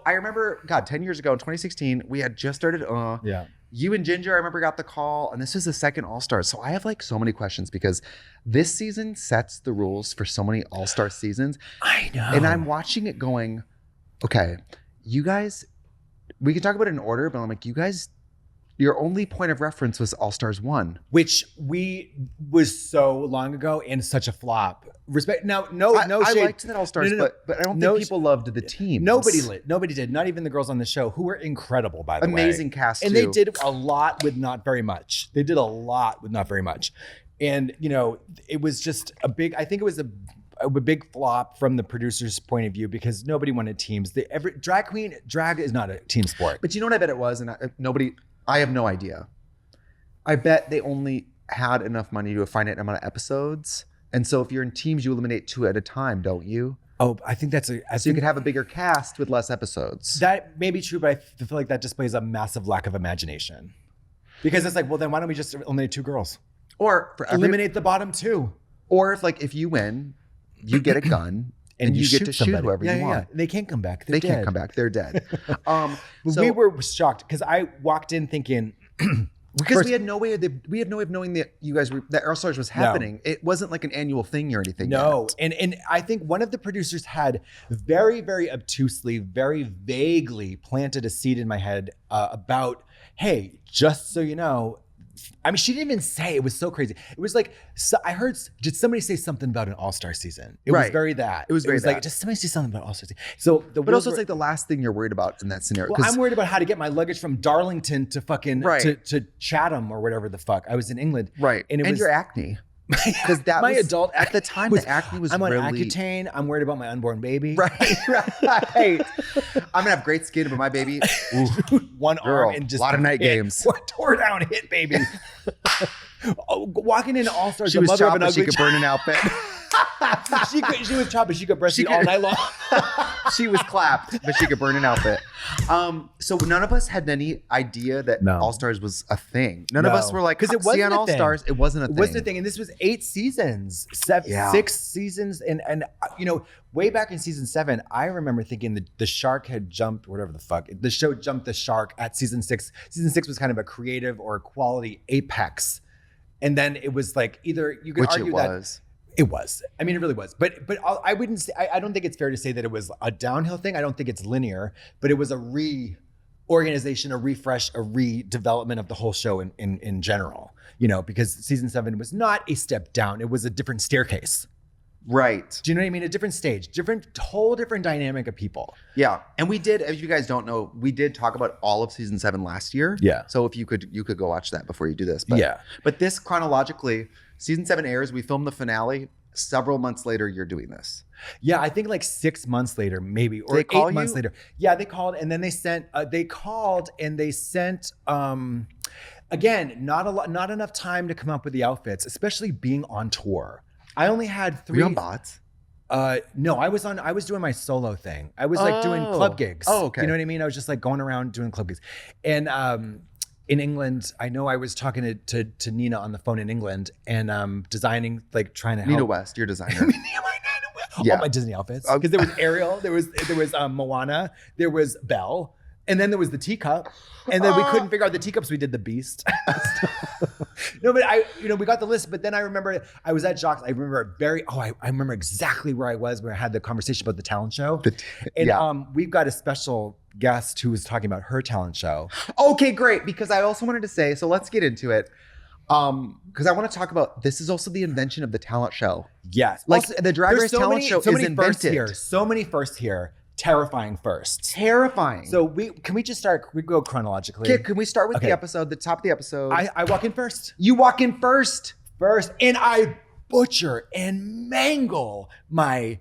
I remember, God, 10 years ago in 2016, we had just started. Yeah. You and Ginger, I remember, got the call, and this was the second All-Star. So I have like so many questions because this season sets the rules for so many All-Star seasons. I know. And I'm watching it going, okay, you guys, we can talk about it in order, but I'm like, you guys, your only point of reference was All-Stars 1. Which was so long ago and such a flop. Respect. No I shade. liked that All-Stars, but I don't think people loved the team. Nobody did. Not even the girls on the show, who were incredible, by the way. Amazing cast, and too. they did a lot with not very much. And, you know, it was just I think it was a big flop from the producer's point of view because nobody wanted teams. Drag is not a team sport. But you know what I bet it was? And I have no idea. I bet they only had enough money to a finite amount of episodes. And so if you're in teams, you eliminate 2 at a time, don't you? Oh, I think that's so you could have a bigger cast with less episodes. That may be true, but I feel like that displays a massive lack of imagination. Because it's like, well, then why don't we just eliminate 2 girls? Or eliminate the bottom 2. Or if you win, you get a gun and you get to shoot whoever you want. Yeah. They can't come back. They can't come back. They're dead. So we were shocked because I walked in thinking because we had no way of knowing that you guys were that All-Stars was happening. No. It wasn't like an annual thing or anything. No, and I think one of the producers had very, very obtusely, very vaguely planted a seed in my head about, hey, just so you know. I mean, she didn't even say. It was so crazy. It was like, I heard, did somebody say something about an All-Star season? It was very that. It was very like, just somebody say something about All-Star season. So but also it's like the last thing you're worried about in that scenario. Well, I'm worried about how to get my luggage from Darlington to fucking, to Chatham or whatever the fuck. I was in England. Right. And your acne. Because that my was, adult at the time, the acne was I'm on really... Accutane. I'm worried about my unborn baby. Right. I'm gonna have great skin, but my baby, one arm and just a lot of night games. Tore down hit, baby. Walking into All Stars, she was chopped, but she could burn an outfit. she was chopped, but she could breastfeed all night long. She was clapped, but she could burn an outfit. So none of us had any idea that All Stars was a thing. None of us were like, because it wasn't on All Stars, it wasn't a thing. It wasn't a thing, and this was 8 seasons, 6 seasons, and you know, way back in season 7, I remember thinking the shark had jumped, whatever the fuck, the show jumped the shark at season 6. Season 6 was kind of a creative or quality apex, and then it was like either you could argue that. It was. I mean, it really was. But I wouldn't say, I don't think it's fair to say that it was a downhill thing. I don't think it's linear, but it was a reorganization, a refresh, a redevelopment of the whole show in general, you know, because season 7 was not a step down. It was a different staircase. Right. Do you know what I mean? A different stage, whole different dynamic of people. Yeah. And we did, if you guys don't know, we did talk about all of season 7 last year. Yeah. So if you could go watch that before you do this. But, yeah. But this chronologically, season 7 airs, we filmed the finale. Several months later, you're doing this. Yeah, I think like 6 months later, maybe, or 8 months later. Yeah, they called and then they sent, again, not enough time to come up with the outfits, especially being on tour. I only had 3. Were you on bots? No, I was doing my solo thing. I was like doing club gigs. Oh, okay. You know what I mean? I was just like going around doing club gigs. And in England, I know I was talking to Nina on the phone in England and designing, like trying to help. Nina West, your designer. Yeah. All my Disney outfits. Because there was Ariel, there was Moana, there was Belle, and then there was the teacup. And then we couldn't figure out the teacups. We did the Beast. No, but we got the list. But then I remember I was at Jacques. I remember I remember exactly where I was where I had the conversation about the talent show. We've got a special guest who was talking about her talent show. Okay, great. Because I also wanted to say, so let's get into it. Because I want to talk about, this is also the invention of the talent show. Yes. Like also, the Drag Race talent show is invented. So many firsts here. Terrifying firsts. Terrifying. So can we just start? We go chronologically. Okay, can we start with the episode, the top of the episode? I walk in first. You walk in first. And I butcher and mangle my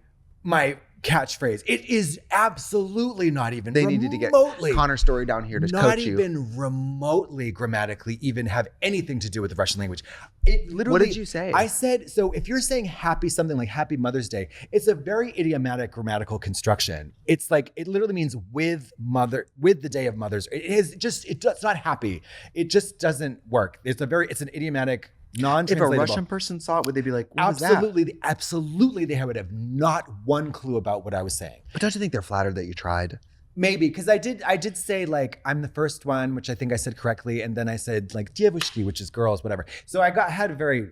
catchphrase. It is absolutely not even they remotely, needed to get Connor's story down here to coach you. Not even remotely grammatically even have anything to do with the Russian language. It literally. What did you say? I said, so if you're saying something like Happy Mother's Day, it's a very idiomatic grammatical construction. It's like, it literally means with the day of mothers. It's not happy. It just doesn't work. It's an idiomatic, non-translatable. If a Russian person saw it, would they be like, what absolutely, was that? Absolutely, they would have not one clue about what I was saying. But don't you think they're flattered that you tried? Maybe, because I did say like I'm the first one, which I think I said correctly, and then I said like Dievishki, which is girls, whatever. So had a very,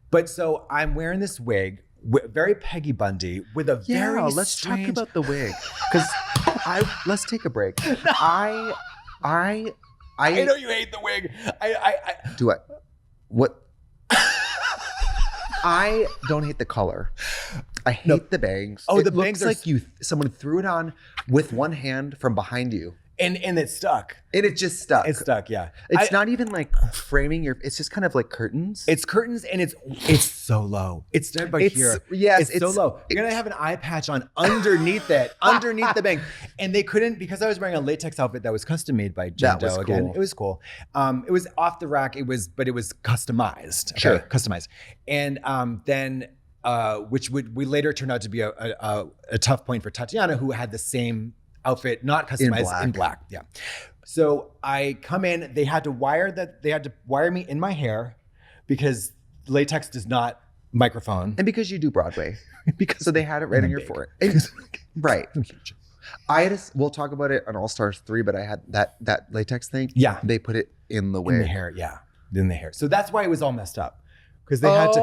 but so I'm wearing this wig, very Peggy Bundy, with a very let's strange... talk about the wig, because let's take a break. I know you hate the wig. Do I? What? I don't hate the color. I hate the bangs. Oh, the bangs looks like someone threw it on with one hand from behind you. And it stuck. And it just stuck. It stuck, yeah. It's not even like framing it's just kind of like curtains. It's curtains and it's so low. It's started by here. Yes, it's so low. You're gonna have an eye patch on underneath it, underneath the bang. And they couldn't, because I was wearing a latex outfit that was custom made by Jen That was Doe again. cool. It was cool. It was off the rack, but it was customized. Okay? Sure. Customized. And then which we later turned out to be a tough point for Tatiana, who had the same outfit, not customized, in black. Yeah. So I come in, they had to wire me in my hair because latex does not microphone. And because you do Broadway. So they had it right on your forehead. Right. We'll talk about it on All Stars 3, but I had that latex thing. Yeah. They put it in the wig. In the hair, yeah. In the hair. So that's why it was all messed up. Because they had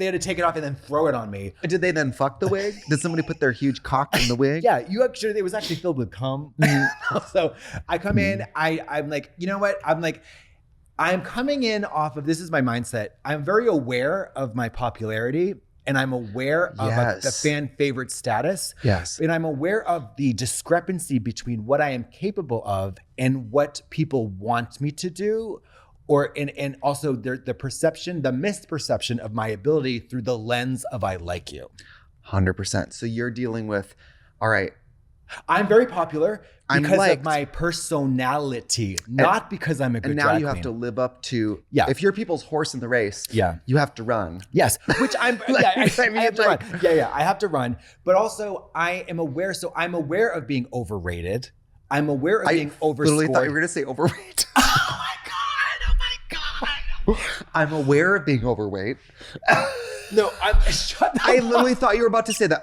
to take it off and then throw it on me. Did they then fuck the wig? Did somebody put their huge cock in the wig? Yeah, it was actually filled with cum. So I come in, I'm like, you know what? I'm coming in off of, this is my mindset. I'm very aware of my popularity, and I'm aware of the fan favorite status. Yes. And I'm aware of the discrepancy between what I am capable of and what people want me to do. And also the misperception of my ability through the lens of I like you. 100%. So you're dealing with, all right. I'm very popular because of my personality, not because I'm a good drag queen. And now you have to live up to, if you're people's horse in the race, you have to run. Yes, which I have to run. Yeah, I have to run. But also I am aware, so I'm aware of being overrated. I'm aware of being overscored. I literally thought you were going to say overweight. I'm aware of being overweight. No, shut up. I literally thought you were about to say that.